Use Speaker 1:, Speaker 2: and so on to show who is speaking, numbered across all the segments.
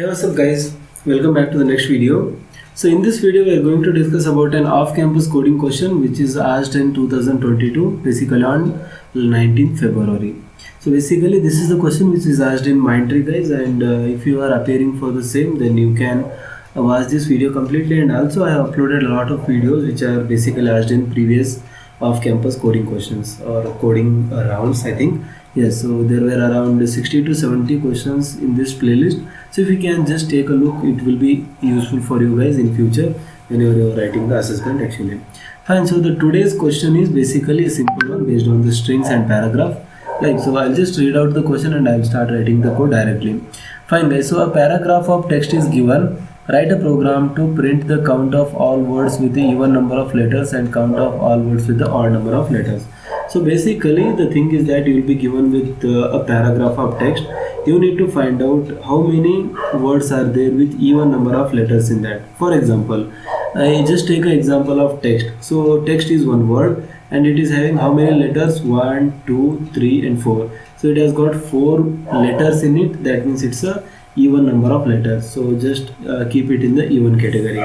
Speaker 1: Hey, what's up guys, welcome back to the next video. So in this video we are going to discuss about an off-campus coding question which is asked in 2022, basically on 19th February. So basically this is the question which is asked in Mindtree guys, and if you are appearing for the same, then you can watch this video completely. And also I have uploaded a lot of videos which are basically asked in previous off-campus coding questions or coding rounds, I think. Yes, so there were around 60 to 70 questions in this playlist. So if you can just take a look, it will be useful for you guys in future whenever you are writing the assessment actually. Fine, so the today's question is basically a simple one based on the strings and paragraph. So I'll just read out the question and I'll start writing the code directly. Fine guys, so a paragraph of text is given. Write a program to print the count of all words with the even number of letters and count of all words with the odd number of letters. So basically the thing is that you will be given with a paragraph of text. You need to find out how many words are there with even number of letters in that. For example, I just take an example of text. So text is one word and it is having how many letters? 1, 2, 3 and 4. So it has got 4 letters in it. That means it's a even number of letters. So just keep it in the even category.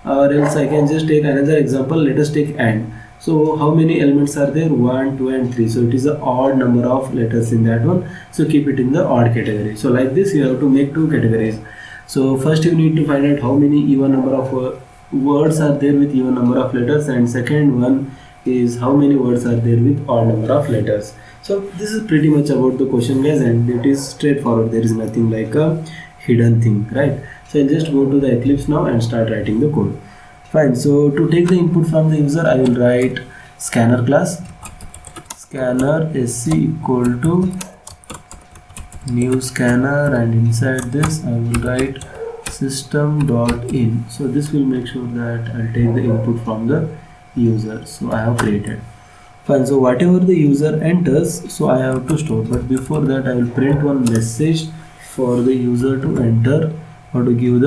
Speaker 1: Or else I can just take another example. Let us take and. So how many elements are there? 1, 2 and 3. So it is an odd number of letters in that one. So keep it in the odd category. So like this you have to make 2 categories. So first you need to find out how many even number of words are there with even number of letters, and second one is how many words are there with odd number of letters. So this is pretty much about the question guys, and it is straightforward. There is nothing like a hidden thing, right? So I'll just go to the Eclipse now and start writing the code. Fine, so to take the input from the user, I will write scanner class, scanner sc equal to new scanner, and inside this I will write system.in. So this will make sure that I'll take the input from the user. So I have created. Fine, so whatever the user enters, so I have to store. But before that I will print one message for the user to enter or to give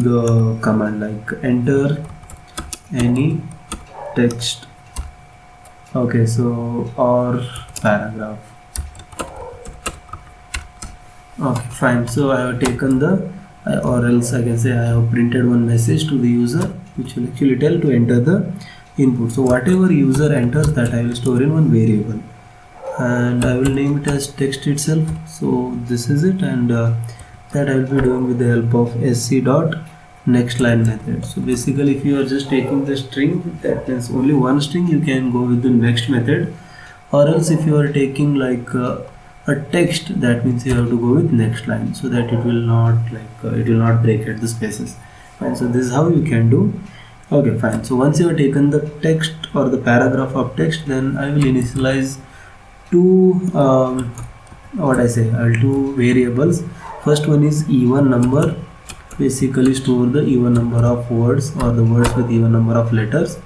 Speaker 1: the command like enter any text. Okay, so or paragraph. Okay, fine. So I have taken the or else I can say I have printed one message to the user which will actually tell to enter the input. So whatever user enters, that I will store in one variable and I will name it as text itself. So this is it, and that I will be doing with the help of sc.nextLine method. So basically if you are just taking the string, that means only one string, you can go with the next method, or else if you are taking like a text, that means you have to go with next line, so that it will not it will not break at the spaces. Fine, so this is how you can do. Okay, fine. So once you have taken the text or the paragraph of text, then I will initialize two two variables. First one is even number, basically store the even number of words or the words with even number of letters.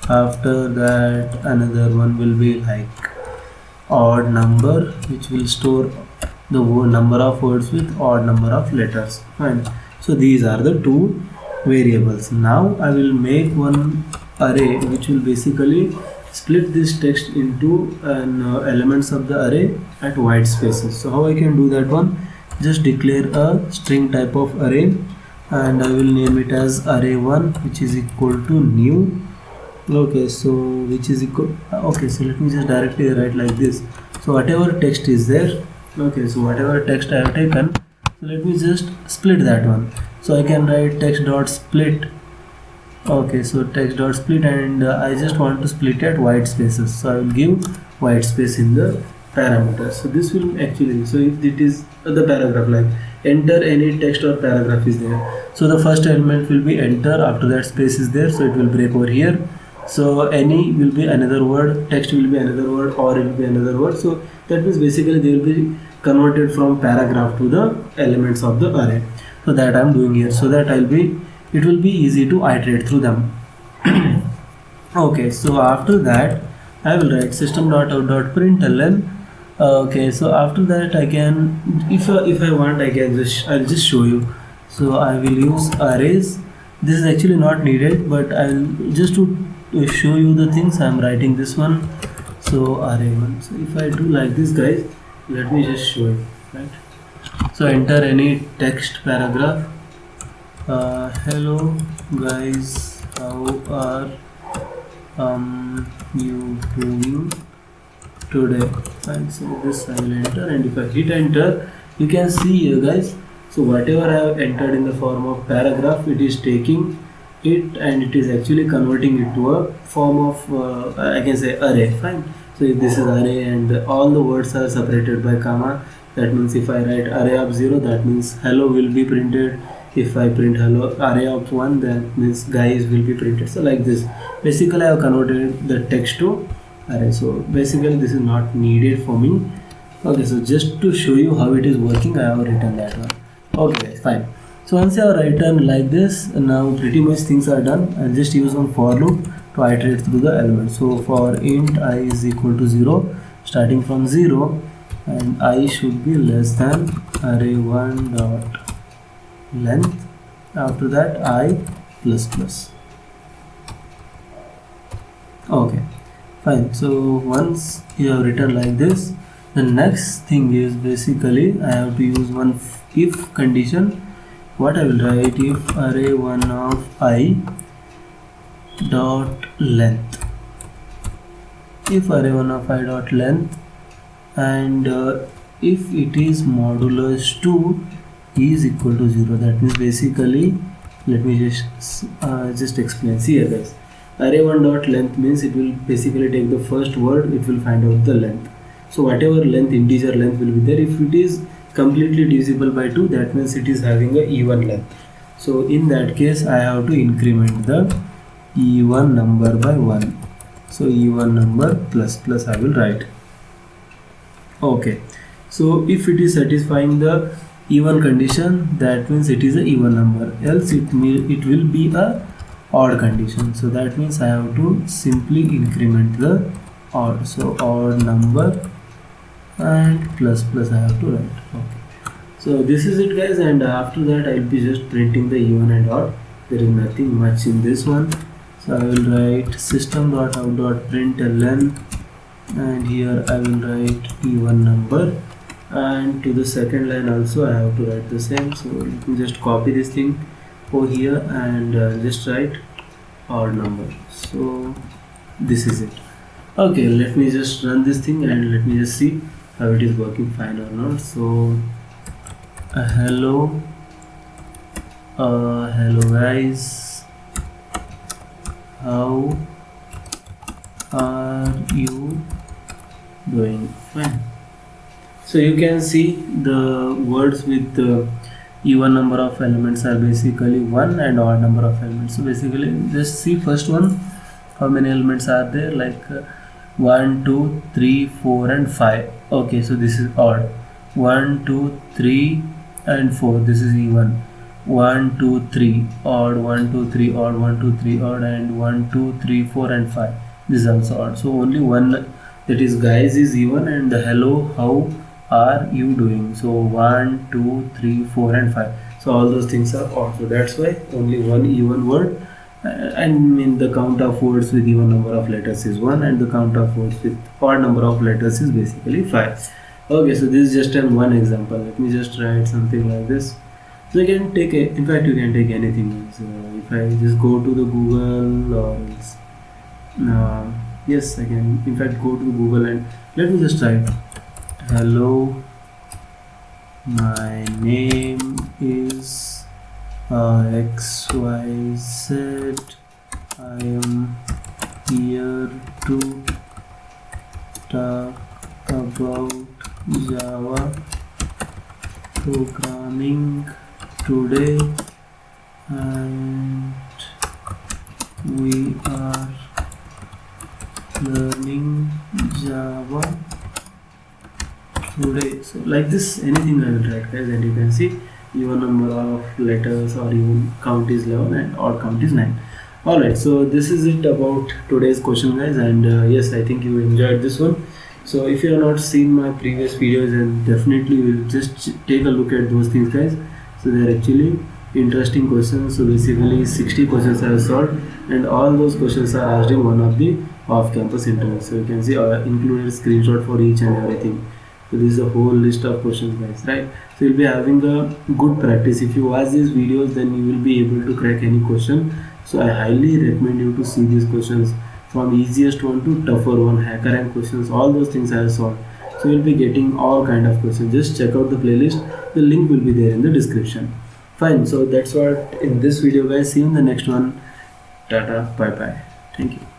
Speaker 1: After that another one will be like odd number, which will store the number of words with odd number of letters. Fine, so these are the two variables. Now I will make one array which will basically split this text into elements of the array at white spaces. So how I can do that one? Just declare a string type of array and I will name it as array1, which is equal to new. Okay, so which is equal, okay, so let me just directly write like this. So whatever text is there, okay, so whatever text I have taken, so let me just split that one. So I can write text.split. Okay, so text.split, and I just want to split at white spaces, so I will give white space in the parameter. So this will actually, so if it is the paragraph, like enter any text or paragraph is there, so the first element will be enter, after that space is there, so it will break over here. So any will be another word, text will be another word, or it will be another word. So that means basically they will be converted from paragraph to the elements of the array. So that I am doing here, so that it will be easy to iterate through them. Okay, so after that I will write system.out.println. Okay, so after that I can, if I want, I can I'll just show you. So I will use arrays. This is actually not needed, but I'll just to show you the things I'm writing this one. So array1. So if I do like this guys, let me just show you, right? So enter any text paragraph. Hello guys, how are you doing today? Fine, so this I will enter, and if I hit enter, you can see here guys, so whatever I have entered in the form of paragraph, it is taking it and it is actually converting it to a form of I can say array. Fine, so if this is array and all the words are separated by comma, that means if I write array of 0, that means hello will be printed. If I print hello array of 1, that means guys will be printed. So like this, basically I have converted the text to array. So basically this is not needed for me. Okay, so just to show you how it is working, I have written that one. Okay guys, fine. So once I have written like this, now pretty much things are done. I'll just use one for loop to iterate through the elements. So for int I is equal to 0, starting from 0, and I should be less than array1 dot length. After that I plus plus. Okay, fine. So once you have written like this, the next thing is basically I have to use one if condition. What I will write, if array1 of I dot length, if array1 of I dot length, and if it is modulus 2 is equal to 0, that means basically, let me just explain. See here guys, array1 dot length means it will basically take the first word, it will find out the length. So whatever length, integer length will be there, if it is completely divisible by 2, that means it is having a even length. So in that case I have to increment the even number by 1. So even number plus plus I will write. Okay, so if it is satisfying the even condition, that means it is a even number, else it will be a odd condition. So that means I have to simply increment the odd. So odd number and plus plus I have to write. Okay, so this is it guys, and after that I will be just printing the even and odd. There is nothing much in this one. So I will write system.out.println, and here I will write even number, and to the second line also I have to write the same. So let me just copy this thing over here and just write odd number. So this is it. Okay, let me just run this thing and let me just see how it is working fine or not. So hello guys, how are you doing? Fine. So you can see the words with the even number of elements are basically 1 and odd number of elements. So basically just see first one, how many elements are there, like 1 2 3 4 and 5. Okay, so this is odd. 1 2 3 and 4, this is even. 1 2 3 odd, 1 2 3 odd, 1 2 3 odd, and 1 2 3 4 and 5, this is also odd. So only one, that is guys, is even, and the hello how are you doing, so 1 2 3 4 and 5, so all those things are odd. So that's why only one even word, and in the count of words with even number of letters is 1, and the count of words with odd number of letters is basically 5. Okay, so this is just one example. Let me just write something like this. So you can take in fact you can take anything. So if I just go to the Google, or else, yes, I can in fact go to Google and let me just type hello, my name is XYZ, I am here to talk about Java programming today, and we are learning Java today. So like this, anything I will write guys, and you can see even number of letters or even count is 11 and odd count is 9. Alright, so this is it about today's question guys, and yes, I think you enjoyed this one. So if you have not seen my previous videos, then definitely will just take a look at those things guys. So they are actually interesting questions. So basically 60 questions I have solved, and all those questions are asked in one of the off-campus interviews. So you can see included screenshot for each and everything. So this is a whole list of questions, guys, right? So you'll be having a good practice. If you watch these videos, then you will be able to crack any question. So I highly recommend you to see these questions from easiest one to tougher one, hacker rank questions, all those things I have solved. So you'll be getting all kind of questions. Just check out the playlist. The link will be there in the description. Fine. So that's what in this video, guys. See you in the next one. Tata. Bye bye. Thank you.